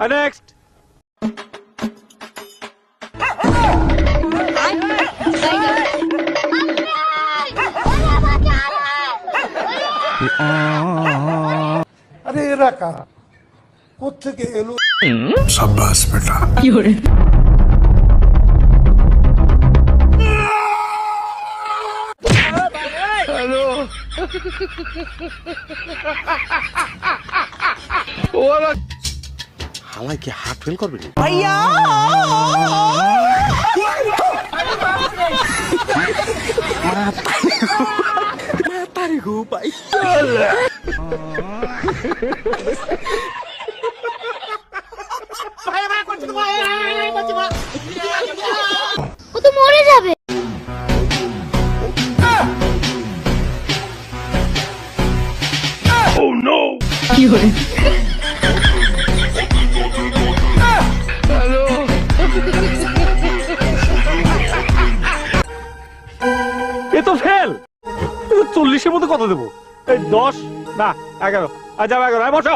Next. আরে এরা কারা, কোত্থেকে এলো? शाबाश बेटा। হালাই কি হার্ট ফেল করবে নি? ও তো মরে যাবে। এ তো ফেল। 40-এর মধ্যে কত দেবো? 10 না 11। যাও 11। বসো।